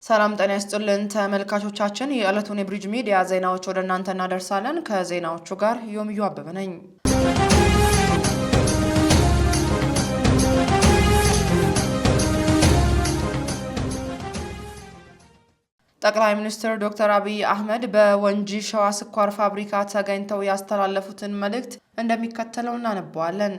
ሰላም ጤና ይስጥልን ተመልካቾቻችን፣ የዕለቱን የብሪጅ ሚዲያ ዜናዎች ወደ እናንተ እናደርሳለን። ከዜናዎቹ ጋር ዮምዩ አበበ ነኝ። ጠቅላይ ሚኒስትር ዶክተር አብይ አህመድ በወንጂ ሸዋ ስኳር ፋብሪካ ተገኝተው ያስተላለፉትን መልእክት እንደሚከተለው እናነበዋለን።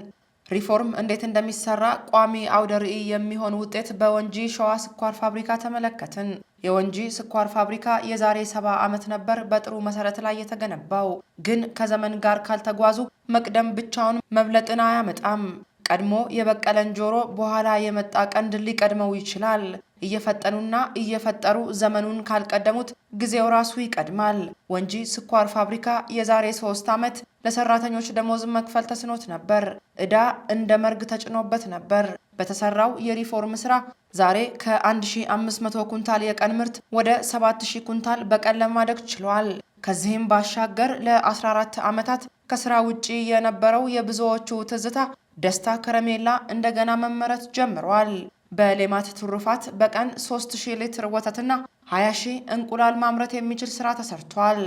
ሪፎርም እንዴት እንደሚሰራ ቋሚ አውደ ርዕይ የሚሆን ውጤት በወንጂ ሸዋ ስኳር ፋብሪካ ተመለከትን። የወንጂ ስኳር ፋብሪካ የዛሬ 70 ዓመት ነበር በጥሩ መሰረት ላይ የተገነባው። ግን ከዘመን ጋር ካልተጓዙ መቅደም ብቻውን መብለጥን አያመጣም። ቀድሞ የበቀለን ጆሮ በኋላ የመጣ ቀንድ ሊቀድመው ይችላል። እየፈጠኑና እየፈጠሩ ዘመኑን ካልቀደሙት ጊዜው ራሱ ይቀድማል። ወንጂ ስኳር ፋብሪካ የዛሬ 3 ዓመት ለሰራተኞች ደሞዝ መክፈል ተስኖት ነበር። ዕዳ እንደ መርግ ተጭኖበት ነበር። በተሰራው የሪፎርም ስራ ዛሬ ከ1500 ኩንታል የቀን ምርት ወደ 7000 ኩንታል በቀን ለማደግ ችሏል። ከዚህም ባሻገር ለ14 ዓመታት ከስራ ውጪ የነበረው የብዙዎቹ ትዝታ ደስታ ከረሜላ እንደገና መመረት ጀምሯል። በሌማት ትሩፋት በቀን 3000 ሊትር ወተትና 20000 እንቁላል ማምረት የሚችል ስራ ተሰርቷል።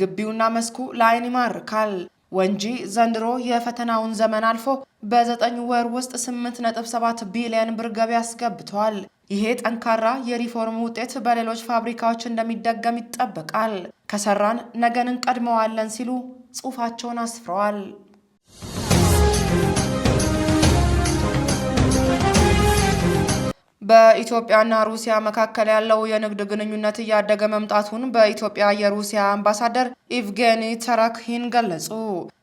ግቢውና መስኩ ለዓይን ይማርካል። ወንጂ ዘንድሮ የፈተናውን ዘመን አልፎ በ9 ወር ውስጥ 8.7 ቢሊዮን ብር ገቢ አስገብቷል። ይሄ ጠንካራ የሪፎርም ውጤት በሌሎች ፋብሪካዎች እንደሚደገም ይጠበቃል። ከሰራን ነገን እንቀድመዋለን ሲሉ ጽሑፋቸውን አስፍረዋል። በኢትዮጵያና ሩሲያ መካከል ያለው የንግድ ግንኙነት እያደገ መምጣቱን በኢትዮጵያ የሩሲያ አምባሳደር ኢቭጌኒ ተራክሂን ገለጹ።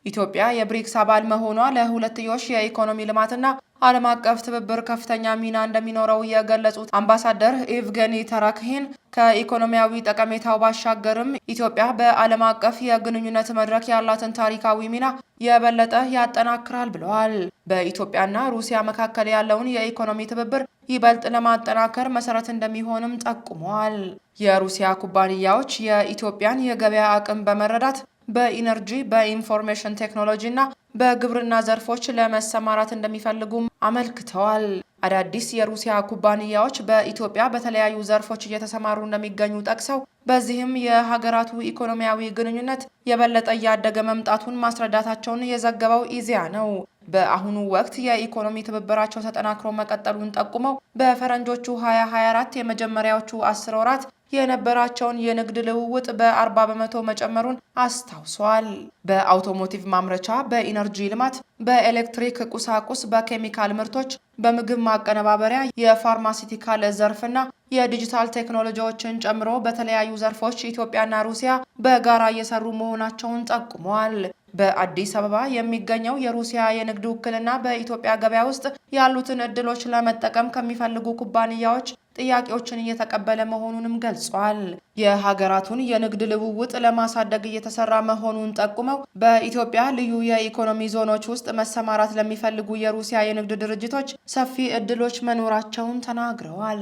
ኢትዮጵያ የብሪክስ አባል መሆኗ ለሁለትዮሽ የኢኮኖሚ ልማትና ዓለም አቀፍ ትብብር ከፍተኛ ሚና እንደሚኖረው የገለጹት አምባሳደር ኢቭጌኒ ተራክሂን ከኢኮኖሚያዊ ጠቀሜታው ባሻገርም ኢትዮጵያ በዓለም አቀፍ የግንኙነት መድረክ ያላትን ታሪካዊ ሚና የበለጠ ያጠናክራል ብለዋል። በኢትዮጵያና ሩሲያ መካከል ያለውን የኢኮኖሚ ትብብር ይበልጥ ለማጠናከር መሰረት እንደሚሆንም ጠቁመዋል። የሩሲያ ኩባንያዎች የኢትዮጵያን የገበያ አቅም በመረዳት በኢነርጂ፣ በኢንፎርሜሽን ቴክኖሎጂ እና በግብርና ዘርፎች ለመሰማራት እንደሚፈልጉም አመልክተዋል። አዳዲስ የሩሲያ ኩባንያዎች በኢትዮጵያ በተለያዩ ዘርፎች እየተሰማሩ እንደሚገኙ ጠቅሰው በዚህም የሀገራቱ ኢኮኖሚያዊ ግንኙነት የበለጠ እያደገ መምጣቱን ማስረዳታቸውን የዘገበው ኢዜአ ነው። በአሁኑ ወቅት የኢኮኖሚ ትብብራቸው ተጠናክሮ መቀጠሉን ጠቁመው በፈረንጆቹ 2024 የመጀመሪያዎቹ 10 ወራት የነበራቸውን የንግድ ልውውጥ በ40 በመቶ መጨመሩን አስታውሷል። በአውቶሞቲቭ ማምረቻ፣ በኢነርጂ ልማት፣ በኤሌክትሪክ ቁሳቁስ፣ በኬሚካል ምርቶች፣ በምግብ ማቀነባበሪያ፣ የፋርማሲቲካል ዘርፍና የዲጂታል ቴክኖሎጂዎችን ጨምሮ በተለያዩ ዘርፎች ኢትዮጵያና ሩሲያ በጋራ እየሰሩ መሆናቸውን ጠቁመዋል። በአዲስ አበባ የሚገኘው የሩሲያ የንግድ ውክልና በኢትዮጵያ ገበያ ውስጥ ያሉትን እድሎች ለመጠቀም ከሚፈልጉ ኩባንያዎች ጥያቄዎችን እየተቀበለ መሆኑንም ገልጿል። የሀገራቱን የንግድ ልውውጥ ለማሳደግ እየተሰራ መሆኑን ጠቁመው በኢትዮጵያ ልዩ የኢኮኖሚ ዞኖች ውስጥ መሰማራት ለሚፈልጉ የሩሲያ የንግድ ድርጅቶች ሰፊ እድሎች መኖራቸውን ተናግረዋል።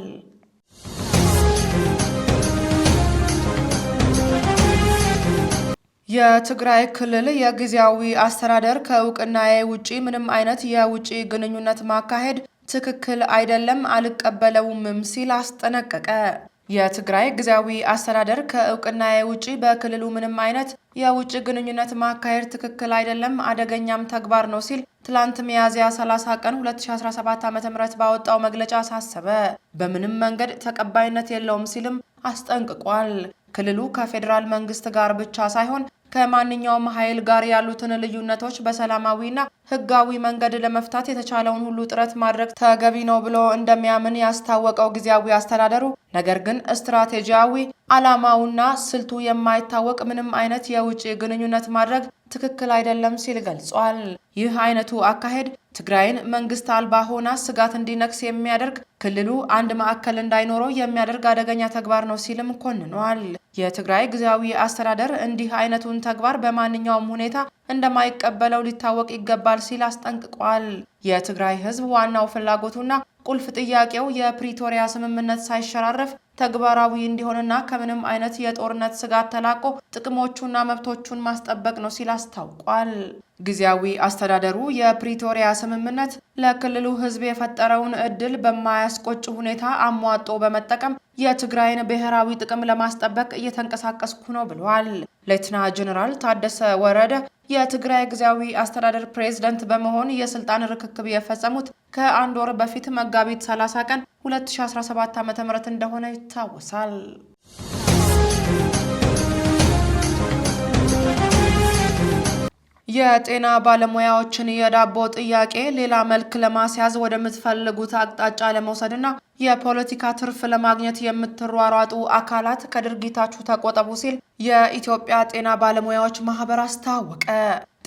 የትግራይ ክልል የጊዜያዊ አስተዳደር ከእውቅናዬ ውጪ ምንም አይነት የውጪ ግንኙነት ማካሄድ ትክክል አይደለም፣ አልቀበለውምም ሲል አስጠነቀቀ። የትግራይ ጊዜያዊ አስተዳደር ከእውቅናዬ ውጪ በክልሉ ምንም አይነት የውጭ ግንኙነት ማካሄድ ትክክል አይደለም፣ አደገኛም ተግባር ነው ሲል ትላንት ሚያዝያ 30 ቀን 2017 ዓ.ም ባወጣው መግለጫ አሳሰበ። በምንም መንገድ ተቀባይነት የለውም ሲልም አስጠንቅቋል። ክልሉ ከፌዴራል መንግስት ጋር ብቻ ሳይሆን ከማንኛውም ኃይል ጋር ያሉትን ልዩነቶች በሰላማዊና ሕጋዊ መንገድ ለመፍታት የተቻለውን ሁሉ ጥረት ማድረግ ተገቢ ነው ብሎ እንደሚያምን ያስታወቀው ጊዜያዊ አስተዳደሩ ነገር ግን ስትራቴጂያዊ ዓላማውና ስልቱ የማይታወቅ ምንም አይነት የውጭ ግንኙነት ማድረግ ትክክል አይደለም ሲል ገልጿል። ይህ አይነቱ አካሄድ ትግራይን መንግስት አልባ ሆና ስጋት እንዲነክስ የሚያደርግ ክልሉ አንድ ማዕከል እንዳይኖረው የሚያደርግ አደገኛ ተግባር ነው ሲልም ኮንኗል። የትግራይ ጊዜያዊ አስተዳደር እንዲህ አይነቱን ተግባር በማንኛውም ሁኔታ እንደማይቀበለው ሊታወቅ ይገባል ሲል አስጠንቅቋል። የትግራይ ህዝብ ዋናው ፍላጎቱና ቁልፍ ጥያቄው የፕሪቶሪያ ስምምነት ሳይሸራረፍ ተግባራዊ እንዲሆንና ከምንም አይነት የጦርነት ስጋት ተላቆ ጥቅሞቹና መብቶቹን ማስጠበቅ ነው ሲል አስታውቋል። ጊዜያዊ አስተዳደሩ የፕሪቶሪያ ስምምነት ለክልሉ ሕዝብ የፈጠረውን እድል በማያስቆጭ ሁኔታ አሟጦ በመጠቀም የትግራይን ብሔራዊ ጥቅም ለማስጠበቅ እየተንቀሳቀስኩ ነው ብሏል። ሌተና ጀነራል ታደሰ ወረደ የትግራይ ጊዜያዊ አስተዳደር ፕሬዝዳንት በመሆን የስልጣን ርክክብ የፈጸሙት ከአንድ ወር በፊት መጋቢት 30 ቀን 2017 ዓ.ም እንደሆነ ይታወሳል። የጤና ባለሙያዎችን የዳቦ ጥያቄ ሌላ መልክ ለማስያዝ ወደምትፈልጉት አቅጣጫ ለመውሰድና የፖለቲካ ትርፍ ለማግኘት የምትሯሯጡ አካላት ከድርጊታችሁ ተቆጠቡ ሲል የኢትዮጵያ ጤና ባለሙያዎች ማህበር አስታወቀ።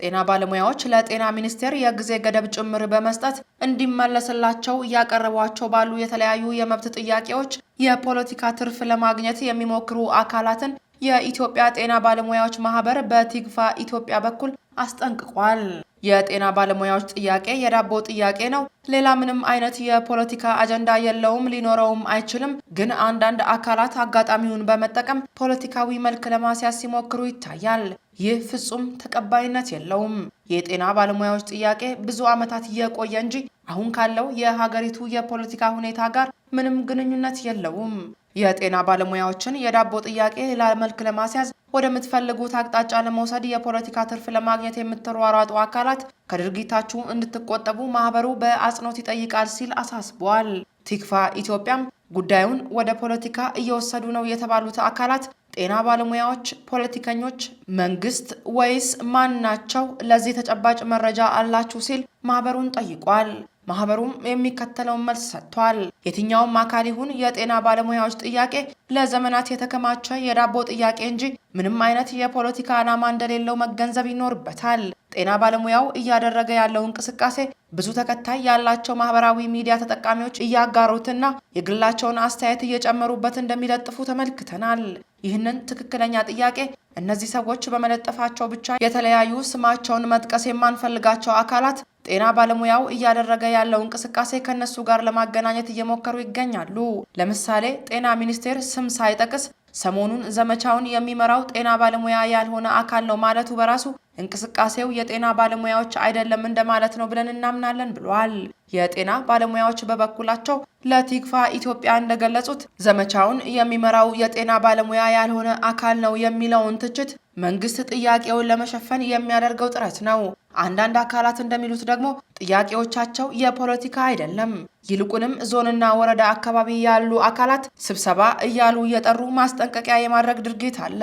ጤና ባለሙያዎች ለጤና ሚኒስቴር የጊዜ ገደብ ጭምር በመስጠት እንዲመለስላቸው እያቀረቧቸው ባሉ የተለያዩ የመብት ጥያቄዎች የፖለቲካ ትርፍ ለማግኘት የሚሞክሩ አካላትን የኢትዮጵያ ጤና ባለሙያዎች ማህበር በቲግቫ ኢትዮጵያ በኩል አስጠንቅቋል። የጤና ባለሙያዎች ጥያቄ የዳቦ ጥያቄ ነው። ሌላ ምንም አይነት የፖለቲካ አጀንዳ የለውም፣ ሊኖረውም አይችልም። ግን አንዳንድ አካላት አጋጣሚውን በመጠቀም ፖለቲካዊ መልክ ለማስያዝ ሲሞክሩ ይታያል። ይህ ፍጹም ተቀባይነት የለውም። የጤና ባለሙያዎች ጥያቄ ብዙ ዓመታት እየቆየ እንጂ አሁን ካለው የሀገሪቱ የፖለቲካ ሁኔታ ጋር ምንም ግንኙነት የለውም። የጤና ባለሙያዎችን የዳቦ ጥያቄ ሌላ መልክ ለማስያዝ ወደምትፈልጉት አቅጣጫ ለመውሰድ የፖለቲካ ትርፍ ለማግኘት የምትሯሯጡ አካላት ከድርጊታችሁ እንድትቆጠቡ ማህበሩ በአጽንኦት ይጠይቃል ሲል አሳስቧል። ቲግቫ ኢትዮጵያም ጉዳዩን ወደ ፖለቲካ እየወሰዱ ነው የተባሉት አካላት ጤና ባለሙያዎች፣ ፖለቲከኞች፣ መንግስት ወይስ ማን ናቸው? ለዚህ ተጨባጭ መረጃ አላችሁ ሲል ማህበሩን ጠይቋል። ማህበሩም የሚከተለውን መልስ ሰጥቷል። የትኛውም አካል ይሁን የጤና ባለሙያዎች ጥያቄ ለዘመናት የተከማቸ የዳቦ ጥያቄ እንጂ ምንም አይነት የፖለቲካ ዓላማ እንደሌለው መገንዘብ ይኖርበታል። ጤና ባለሙያው እያደረገ ያለው እንቅስቃሴ ብዙ ተከታይ ያላቸው ማህበራዊ ሚዲያ ተጠቃሚዎች እያጋሩትና የግላቸውን አስተያየት እየጨመሩበት እንደሚለጥፉ ተመልክተናል። ይህንን ትክክለኛ ጥያቄ እነዚህ ሰዎች በመለጠፋቸው ብቻ የተለያዩ ስማቸውን መጥቀስ የማንፈልጋቸው አካላት ጤና ባለሙያው እያደረገ ያለው እንቅስቃሴ ከነሱ ጋር ለማገናኘት እየሞከሩ ይገኛሉ። ለምሳሌ ጤና ሚኒስቴር ስም ሳይጠቅስ ሰሞኑን ዘመቻውን የሚመራው ጤና ባለሙያ ያልሆነ አካል ነው ማለቱ በራሱ እንቅስቃሴው የጤና ባለሙያዎች አይደለም እንደማለት ነው ብለን እናምናለን ብሏል። የጤና ባለሙያዎች በበኩላቸው ለቲግቫ ኢትዮጵያ እንደገለጹት ዘመቻውን የሚመራው የጤና ባለሙያ ያልሆነ አካል ነው የሚለውን ትችት መንግስት ጥያቄውን ለመሸፈን የሚያደርገው ጥረት ነው። አንዳንድ አካላት እንደሚሉት ደግሞ ጥያቄዎቻቸው የፖለቲካ አይደለም፣ ይልቁንም ዞንና ወረዳ አካባቢ ያሉ አካላት ስብሰባ እያሉ እየጠሩ ማስጠንቀቂያ የማድረግ ድርጊት አለ።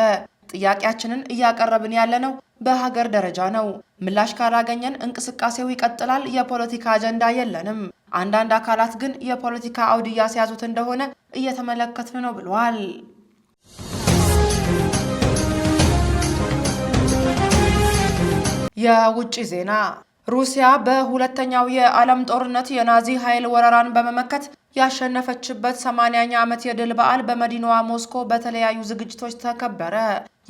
ጥያቄያችንን እያቀረብን ያለነው በሀገር ደረጃ ነው። ምላሽ ካላገኘን እንቅስቃሴው ይቀጥላል። የፖለቲካ አጀንዳ የለንም። አንዳንድ አካላት ግን የፖለቲካ አውድ እያስያዙት እንደሆነ እየተመለከትን ነው ብሏል። የውጭ ዜና ሩሲያ በሁለተኛው የዓለም ጦርነት የናዚ ኃይል ወረራን በመመከት ያሸነፈችበት 80ኛ ዓመት የድል በዓል በመዲናዋ ሞስኮ በተለያዩ ዝግጅቶች ተከበረ።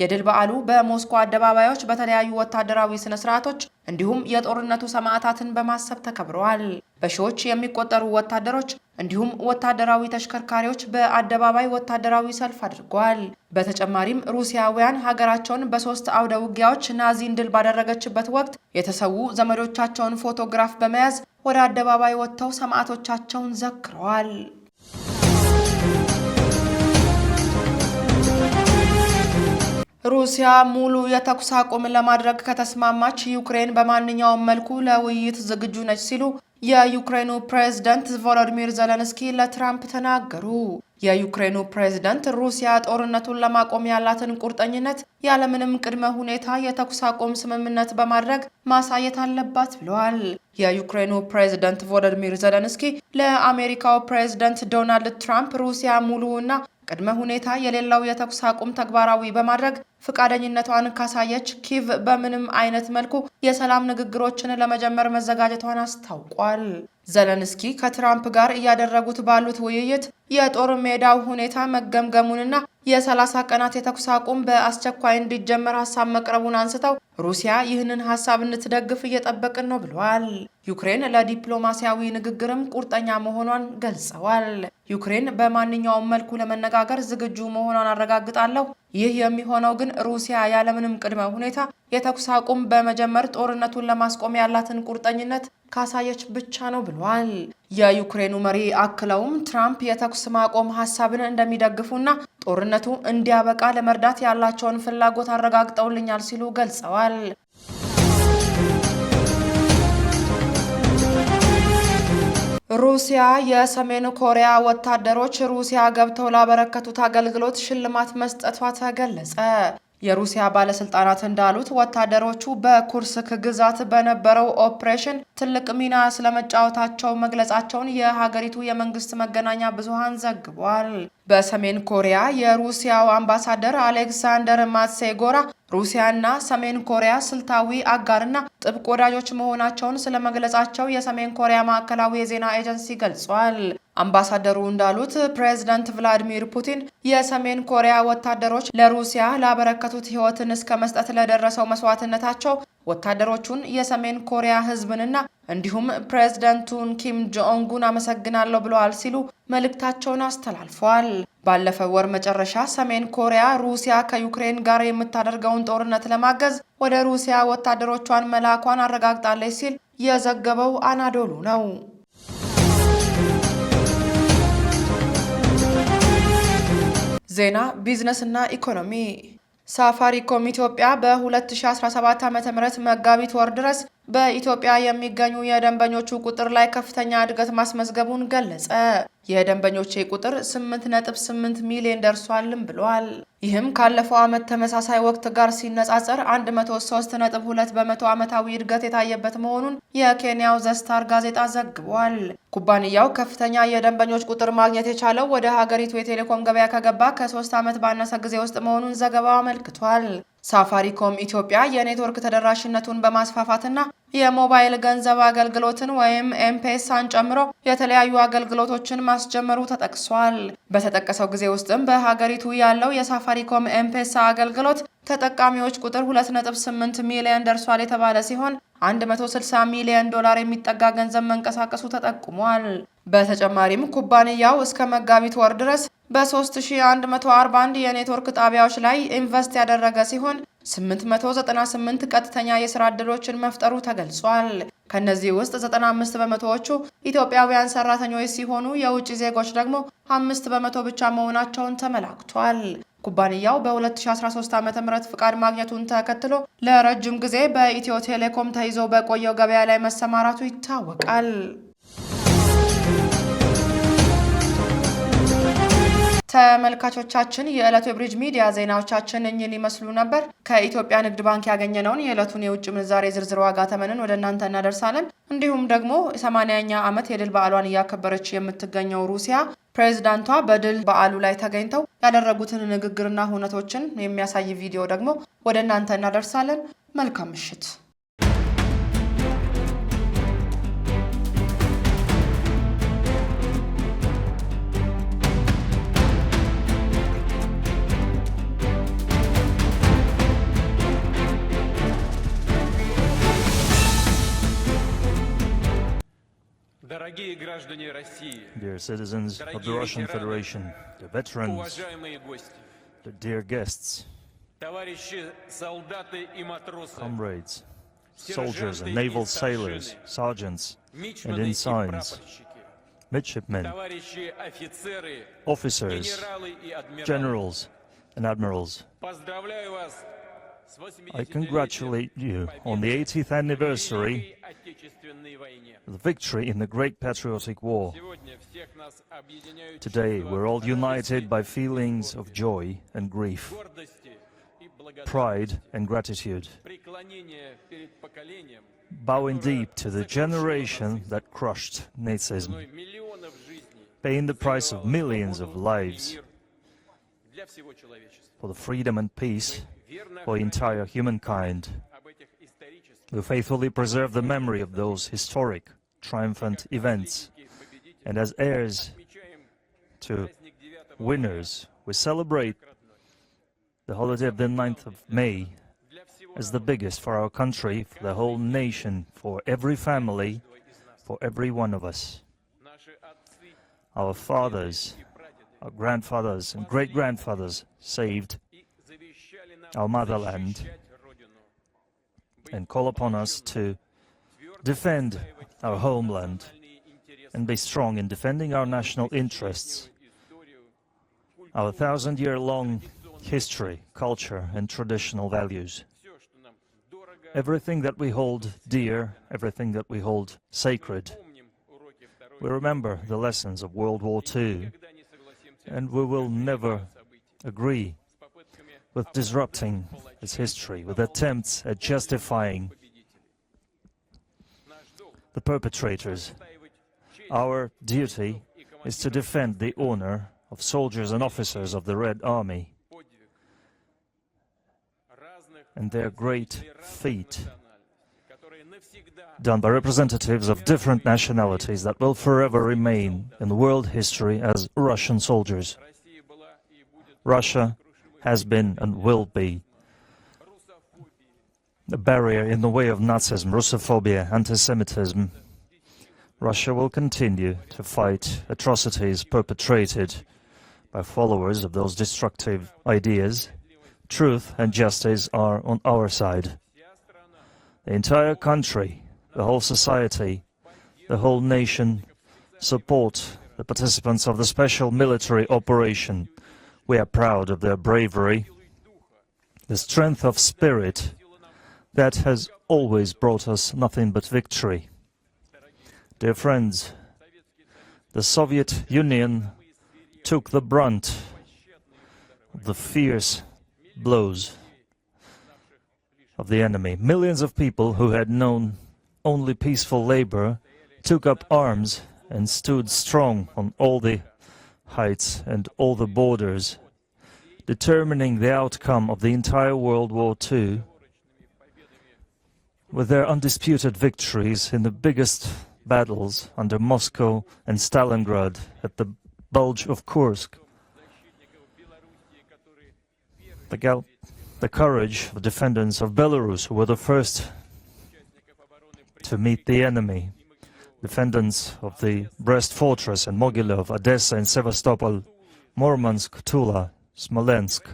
የድል በዓሉ በሞስኮ አደባባዮች በተለያዩ ወታደራዊ ስነ ስርዓቶች እንዲሁም የጦርነቱ ሰማዕታትን በማሰብ ተከብረዋል። በሺዎች የሚቆጠሩ ወታደሮች እንዲሁም ወታደራዊ ተሽከርካሪዎች በአደባባይ ወታደራዊ ሰልፍ አድርገዋል። በተጨማሪም ሩሲያውያን ሀገራቸውን በ3 አውደ ውጊያዎች ናዚን ድል ባደረገችበት ወቅት የተሰዉ ዘመዶቻቸውን ፎቶግራፍ በመያዝ ወደ አደባባይ ወጥተው ሰማዕቶቻቸውን ዘክረዋል። ሩሲያ ሙሉ የተኩስ አቁም ለማድረግ ከተስማማች ዩክሬን በማንኛውም መልኩ ለውይይት ዝግጁ ነች ሲሉ የዩክሬኑ ፕሬዝዳንት ቮሎዲሚር ዘለንስኪ ለትራምፕ ተናገሩ። የዩክሬኑ ፕሬዝዳንት ሩሲያ ጦርነቱን ለማቆም ያላትን ቁርጠኝነት ያለምንም ቅድመ ሁኔታ የተኩስ አቁም ስምምነት በማድረግ ማሳየት አለባት ብለዋል። የዩክሬኑ ፕሬዝዳንት ቮሎዲሚር ዘለንስኪ ለአሜሪካው ፕሬዝዳንት ዶናልድ ትራምፕ ሩሲያ ሙሉና ቅድመ ሁኔታ የሌለው የተኩስ አቁም ተግባራዊ በማድረግ ፈቃደኝነቷን ካሳየች ኪቭ በምንም አይነት መልኩ የሰላም ንግግሮችን ለመጀመር መዘጋጀቷን አስታውቋል። ዘለንስኪ ከትራምፕ ጋር እያደረጉት ባሉት ውይይት የጦር ሜዳው ሁኔታ መገምገሙንና የ30 ቀናት የተኩስ አቁም በአስቸኳይ እንዲጀመር ሀሳብ መቅረቡን አንስተው ሩሲያ ይህንን ሀሳብ እንድትደግፍ እየጠበቅን ነው ብለዋል። ዩክሬን ለዲፕሎማሲያዊ ንግግርም ቁርጠኛ መሆኗን ገልጸዋል። ዩክሬን በማንኛውም መልኩ ለመነጋገር ዝግጁ መሆኗን አረጋግጣለሁ። ይህ የሚሆነው ግን ሩሲያ ያለምንም ቅድመ ሁኔታ የተኩስ አቁም በመጀመር ጦርነቱን ለማስቆም ያላትን ቁርጠኝነት ካሳየች ብቻ ነው ብሏል። የዩክሬኑ መሪ አክለውም ትራምፕ የተኩስ ማቆም ሀሳብን እንደሚደግፉና ጦርነቱ እንዲያበቃ ለመርዳት ያላቸውን ፍላጎት አረጋግጠውልኛል ሲሉ ገልጸዋል። ሩሲያ የሰሜን ኮሪያ ወታደሮች ሩሲያ ገብተው ላበረከቱት አገልግሎት ሽልማት መስጠቷ ተገለጸ። የሩሲያ ባለስልጣናት እንዳሉት ወታደሮቹ በኩርስክ ግዛት በነበረው ኦፕሬሽን ትልቅ ሚና ስለመጫወታቸው መግለጻቸውን የሀገሪቱ የመንግስት መገናኛ ብዙሃን ዘግቧል። በሰሜን ኮሪያ የሩሲያው አምባሳደር አሌክሳንደር ማትሴጎራ ሩሲያና ሰሜን ኮሪያ ስልታዊ አጋርና ጥብቅ ወዳጆች መሆናቸውን ስለመግለጻቸው የሰሜን ኮሪያ ማዕከላዊ የዜና ኤጀንሲ ገልጿል። አምባሳደሩ እንዳሉት ፕሬዝዳንት ቭላዲሚር ፑቲን የሰሜን ኮሪያ ወታደሮች ለሩሲያ ላበረከቱት ሕይወትን እስከ መስጠት ለደረሰው መስዋዕትነታቸው ወታደሮቹን የሰሜን ኮሪያ ሕዝብንና እንዲሁም ፕሬዝዳንቱን ኪም ጆንጉን አመሰግናለሁ ብለዋል ሲሉ መልእክታቸውን አስተላልፈዋል። ባለፈው ወር መጨረሻ ሰሜን ኮሪያ ሩሲያ ከዩክሬን ጋር የምታደርገውን ጦርነት ለማገዝ ወደ ሩሲያ ወታደሮቿን መላኳን አረጋግጣለች ሲል የዘገበው አናዶሉ ነው። ዜና ቢዝነስና ኢኮኖሚ። ሳፋሪኮም ኢትዮጵያ በ2017 ዓ.ም መጋቢት ወር ድረስ በኢትዮጵያ የሚገኙ የደንበኞቹ ቁጥር ላይ ከፍተኛ እድገት ማስመዝገቡን ገለጸ። የደንበኞቼ ቁጥር 8.8 ሚሊዮን ደርሷልም ብሏል። ይህም ካለፈው ዓመት ተመሳሳይ ወቅት ጋር ሲነጻጸር 103.2 በመቶ ዓመታዊ እድገት የታየበት መሆኑን የኬንያው ዘስታር ጋዜጣ ዘግቧል። ኩባንያው ከፍተኛ የደንበኞች ቁጥር ማግኘት የቻለው ወደ ሀገሪቱ የቴሌኮም ገበያ ከገባ ከ3 ዓመት ባነሰ ጊዜ ውስጥ መሆኑን ዘገባው አመልክቷል። ሳፋሪኮም ኢትዮጵያ የኔትወርክ ተደራሽነቱን በማስፋፋትና የሞባይል ገንዘብ አገልግሎትን ወይም ኤምፔሳን ጨምሮ የተለያዩ አገልግሎቶችን ማስጀመሩ ተጠቅሷል። በተጠቀሰው ጊዜ ውስጥም በሀገሪቱ ያለው የሳፋሪኮም ኤምፔሳ አገልግሎት ተጠቃሚዎች ቁጥር 2.8 ሚሊዮን ደርሷል የተባለ ሲሆን 160 ሚሊዮን ዶላር የሚጠጋ ገንዘብ መንቀሳቀሱ ተጠቁሟል። በተጨማሪም ኩባንያው እስከ መጋቢት ወር ድረስ በ3141 የኔትወርክ ጣቢያዎች ላይ ኢንቨስት ያደረገ ሲሆን 898 ቀጥተኛ የሥራ ዕድሎችን መፍጠሩ ተገልጿል። ከነዚህ ውስጥ 95 በመቶዎቹ ኢትዮጵያውያን ሰራተኞች ሲሆኑ የውጭ ዜጎች ደግሞ 5 በመቶ ብቻ መሆናቸውን ተመላክቷል። ኩባንያው በ2013 ዓ.ም ፍቃድ ማግኘቱን ተከትሎ ለረጅም ጊዜ በኢትዮ ቴሌኮም ተይዞ በቆየው ገበያ ላይ መሰማራቱ ይታወቃል። ተመልካቾቻችን የዕለቱ የብሪጅ ሚዲያ ዜናዎቻችን እኚህን ይመስሉ ነበር። ከኢትዮጵያ ንግድ ባንክ ያገኘነውን የዕለቱን የውጭ ምንዛሬ ዝርዝር ዋጋ ተመንን ወደ እናንተ እናደርሳለን። እንዲሁም ደግሞ 80ኛ ዓመት የድል በዓሏን እያከበረች የምትገኘው ሩሲያ ፕሬዝዳንቷ በድል በዓሉ ላይ ተገኝተው ያደረጉትን ንግግርና ሁነቶችን የሚያሳይ ቪዲዮ ደግሞ ወደ እናንተ እናደርሳለን። መልካም ምሽት። Dear citizens of the Russian Federation, the veterans, the dear guests, comrades, soldiers and naval sailors, sergeants and ensigns, midshipmen, officers, generals and admirals. I congratulate you on the 80th anniversary of the victory in the Great Patriotic War. Today, we're all united by feelings of joy and grief, pride and gratitude, bowing deep to the generation that crushed Nazism, paying the price of millions of lives for the freedom and peace for the entire humankind. We faithfully preserve the memory of those historic, triumphant events, and as heirs to winners, we celebrate the holiday of the 9th of May as the biggest for our country, for the whole nation, for every family, for every one of us. Our fathers, our grandfathers and great-grandfathers saved our motherland and call upon us to defend our homeland and be strong in defending our national interests, our 1,000-year-long history, culture, and traditional values. Everything that we hold dear, everything that we hold sacred. We remember the lessons of World War II, and we will never agree with disrupting its history, with attempts at justifying the perpetrators. Our duty is to defend the honor of soldiers and officers of the Red Army and their great feat done by representatives of different nationalities that will forever remain in world history as Russian soldiers. Russia has been and will be a barrier in the way of Nazism, Russophobia, anti-Semitism. Russia will continue to fight atrocities perpetrated by followers of those destructive ideas. Truth and justice are on our side. The entire country, the whole society, the whole nation support the participants of the special military operation. We are proud of their bravery, the strength of spirit that has always brought us nothing but victory. Dear friends, the Soviet Union took the brunt of the fierce blows of the enemy. Millions of people who had known only peaceful labor took up arms and stood strong on all the heights and all the borders, determining the outcome of the entire World War II with their undisputed victories in the biggest battles under Moscow and Stalingrad at the Bulge of Kursk. The courage of defenders of Belarus, who were the first to meet the enemy, defenders of the Brest Fortress and Mogilov, Odessa and Sevastopol, Murmansk, Tula, Smolensk,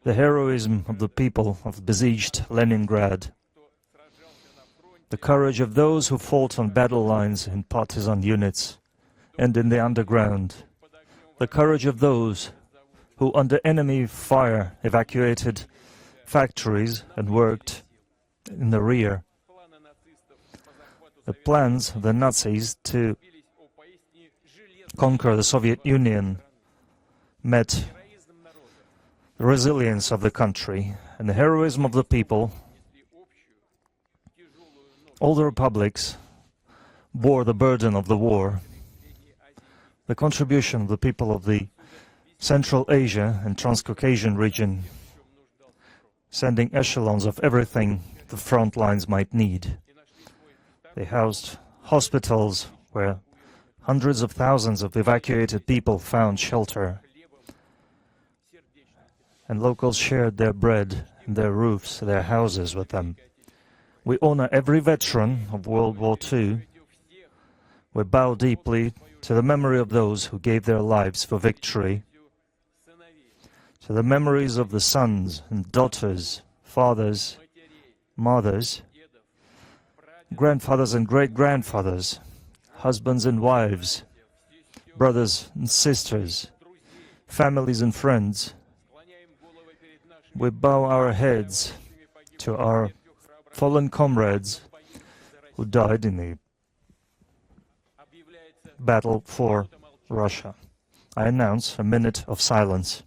the heroism of the people of besieged Leningrad, the courage of those who fought on battle lines in partisan units and in the underground, the courage of those who under enemy fire evacuated factories and worked in the rear. The plans of the Nazis to conquer the Soviet Union met the resilience of the country and the heroism of the people. All the republics bore the burden of the war. The contribution of the people of the Central Asia and Transcaucasian region, sending echelons of everything the front lines might need. They housed hospitals where hundreds of thousands of evacuated people found shelter, and locals shared their bread and their roofs, their houses with them. We honor every veteran of World War II. We bow deeply to the memory of those who gave their lives for victory, to the memories of the sons and daughters, fathers, mothers, grandfathers and great-grandfathers, husbands and wives, brothers and sisters, families and friends. We bow our heads to our fallen comrades who died in the battle for Russia. I announce a minute of silence.